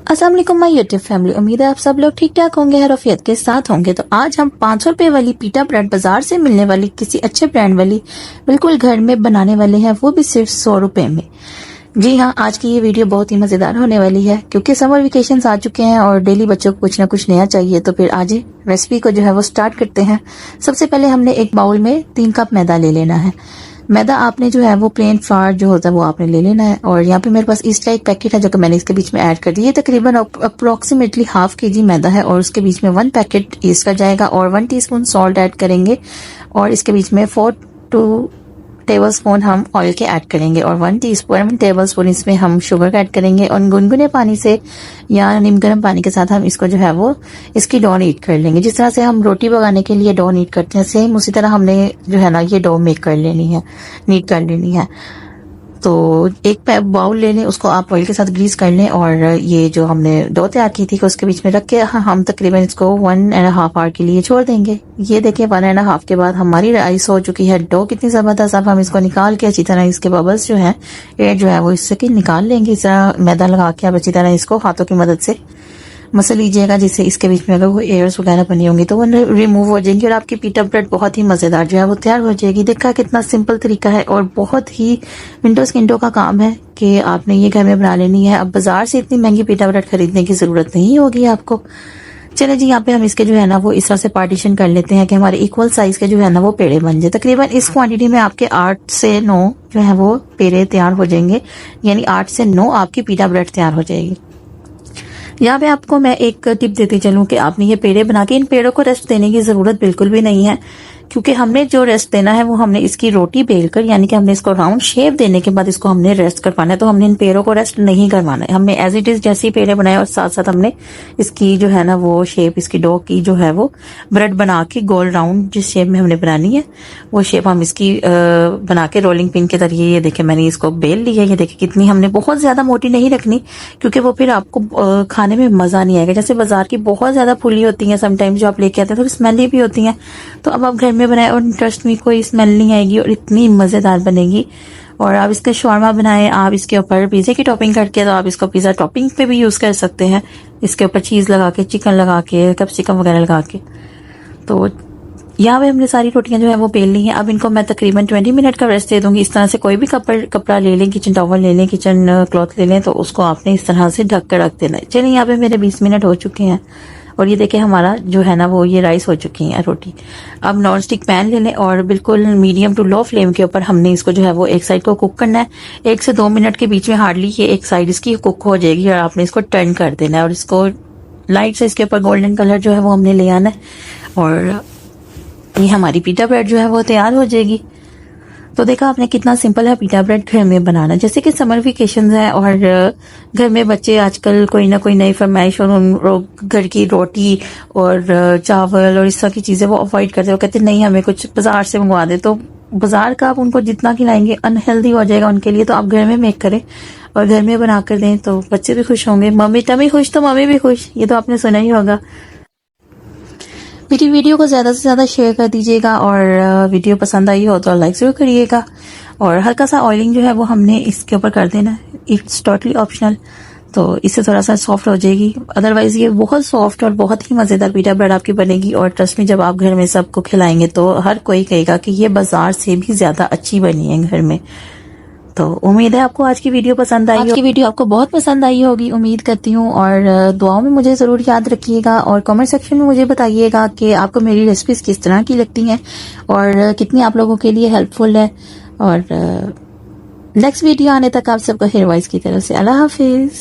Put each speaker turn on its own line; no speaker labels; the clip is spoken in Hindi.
अस्सलाम वालेकुम माय यूट्यूब फैमिली। उम्मीद है आप सब लोग ठीक ठाक होंगे, हैरफियत के साथ होंगे। तो आज हम 500 रुपए वाली पीटा ब्रेड बाजार से मिलने वाली किसी अच्छे ब्रांड वाली बिल्कुल घर में बनाने वाले हैं, वो भी सिर्फ 100 रुपए में। जी हाँ, आज की ये वीडियो बहुत ही मजेदार होने वाली है क्योंकि समर वेकेशंस आ चुके हैं और डेली बच्चों को कुछ ना कुछ नया चाहिए। तो फिर आज रेसिपी को जो है वो स्टार्ट करते हैं। सबसे पहले हमने एक बाउल में 3 कप मैदा ले लेना है। मैदा आपने जो है वो प्लेन फ्लावर जो होता है वो आपने ले लेना है। और यहाँ पे मेरे पास ईस्ट का एक पैकेट है जो कि मैंने इसके बीच में ऐड कर दिया। तकरीबन अप्रोक्सीमेटली हाफ केजी मैदा है और उसके बीच में 1 पैकेट ईस्ट का जाएगा और 1 टीस्पून सॉल्ट ऐड करेंगे और इसके बीच में 4 टेबल स्पून हम ऑयल के ऐड करेंगे और 1 टेबल स्पून इसमें हम शुगर का ऐड करेंगे और गुनगुने पानी से या नीम गर्म पानी के साथ हम इसको जो है वो इसकी डो नीट कर लेंगे। जिस तरह से हम रोटी पकाने के लिए डो नीट करते हैं, सेम उसी तरह हमने जो है ना ये डो मेक कर लेनी है, नीट कर लेनी है। तो एक बाउल ले लें, उसको आप ऑयल के साथ ग्रीस कर लें और ये जो हमने डो तैयार की थी उसके बीच में रख के हम तकरीबन इसको 1.5 आवर के लिए छोड़ देंगे। ये देखिए 1.5 के बाद हमारी राइस हो चुकी है। डो कितनी जबरदस्त। अब हम इसको निकाल के अच्छी तरह इसके बबल्स जो है एयर जो है वो इससे निकाल लेंगे। इस तरह मैदा लगा के आप अच्छी तरह इसको हाथों की मदद से मसल लीजिएगा, जिससे इसके बीच में अगर वो एयर्स वगैरह बनी होंगी तो वो रिमूव हो जाएंगी और आपकी पीटा ब्रेड बहुत ही मजेदार जो है वो तैयार हो जाएगी। देखा कितना सिंपल तरीका है और बहुत ही मिनटों सेकंडों का काम है कि आपने ये घर में बना लेनी है। अब बाजार से इतनी महंगी पीटा ब्रेड खरीदने की जरूरत नहीं होगी आपको। चले जी, यहाँ पे हम इसके जो है ना वो इस तरह से पार्टीशन कर लेते हैं कि हमारे इक्वल साइज के जो है ना वो पेड़े बन जाए। तकरीबन इस क्वांटिटी में आपके 8 से 9 जो है वो पेड़े तैयार हो जाएंगे, यानी 8 से 9 आपकी पीटा ब्रेड तैयार हो जाएगी। यहाँ पे आपको मैं एक टिप देती चलूं कि आपने ये पेड़े बना के इन पेड़ों को रेस्ट देने की जरूरत बिल्कुल भी नहीं है, क्योंकि हमने जो रेस्ट देना है वो हमने इसकी रोटी बेलकर, यानी कि हमने इसको राउंड शेप देने के बाद इसको हमने रेस्ट करवाना है। तो हमने इन पेड़ों को रेस्ट नहीं करवाना है, हमने एज इट इज जैसे पेड़े बनाए और साथ साथ हमने इसकी जो है ना वो शेप, इसकी डो की जो है वो ब्रेड बना के गोल राउंड जिस शेप में हमने बनानी है वो शेप हम इसकी बना के रोलिंग पिन के जरिए ये देखे मैंने इसको बेल ली है। ये देखे कितनी हमने बहुत ज्यादा मोटी नहीं रखनी क्योंकि वो फिर आपको खाने में मजा नहीं आएगा। जैसे बाजार की बहुत ज्यादा फुली होती है समटाइम्स जो आप लेके आते हैं, थोड़ी स्मेली भी होती है। तो अब आप घर में बनाए और ट्रस्ट में कोई स्मेल नहीं आएगी और इतनी मजेदार बनेगी। और आप इसका शॉर्मा बनाए, आप इसके ऊपर पिज्जे की टॉपिंग करके तो आप इसको पिज्जा टॉपिंग पे भी यूज कर सकते हैं, इसके ऊपर चीज लगा के, चिकन लगा के, कैप्सिकम वगैरह लगा के। तो यहाँ पे हमने सारी रोटियां जो है वो बेल ली हैं। अब इनको मैं तकरीबन 20 मिनट का रेस्ट दे दूंगी। इस तरह से कोई भी कपड़ा ले लें, किचन टॉवल ले लें, किचन क्लॉथ ले लें, तो उसको आपने इस तरह से ढक कर रख देना है। चलिए, यहाँ पे मेरे 20 मिनट हो चुके हैं और ये देखिए हमारा जो है ना वो ये राइस हो चुकी है रोटी। अब नॉन स्टिक पैन ले लें और बिल्कुल मीडियम टू लो फ्लेम के ऊपर हमने इसको जो है वो एक साइड को कुक करना है। 1 से 2 मिनट के बीच में हार्डली ये एक साइड इसकी कुक हो जाएगी और आपने इसको टर्न कर देना है और इसको लाइट से इसके ऊपर गोल्डन कलर जो है वो हमने ले आना है और ये हमारी पीटा ब्रेड जो है वो तैयार हो जाएगी। तो देखा आपने कितना सिंपल है पीटा ब्रेड घर में बनाना। जैसे कि समर वेकेशन है और घर में बच्चे आजकल कोई ना कोई नई फरमाइश और घर की रोटी और चावल और इस तरह की चीजें वो अवॉइड करते हैं। वो कहते नहीं हमें कुछ बाजार से मंगवा दे। तो बाजार का आप उनको जितना खिलाएंगे अनहेल्दी हो जाएगा उनके लिए। तो आप घर में मेक करें और घर में बना कर दें तो बच्चे भी खुश होंगे। टमी खुश तो मम्मी भी खुश, ये तो आपने सुना ही होगा। मेरी वीडियो को ज्यादा से ज्यादा शेयर कर दीजिएगा और वीडियो पसंद आई हो तो लाइक जरूर करिएगा। और हल्का सा ऑयलिंग जो है वो हमने इसके ऊपर कर देना है, इट्स टोटली ऑप्शनल। तो इससे थोड़ा सा सॉफ्ट हो जाएगी, अदरवाइज ये बहुत सॉफ्ट और बहुत ही मजेदार पीटा ब्रेड आपकी बनेगी। और ट्रस्ट में जब आप घर में सबको खिलाएंगे तो हर कोई कहेगा कि ये बाजार से भी ज्यादा अच्छी बनी है घर में। तो उम्मीद है आपको आज की वीडियो पसंद आई। आज की वीडियो आपको बहुत पसंद आई होगी उम्मीद करती हूँ। और दुआओं में मुझे जरूर याद रखिएगा और कमेंट सेक्शन में मुझे बताइएगा कि आपको मेरी रेसिपीज किस तरह की लगती हैं और कितनी आप लोगों के लिए हेल्पफुल है। और नेक्स्ट वीडियो आने तक आप सबको हेयर वाइज की तरफ से अल्लाह हाफिज।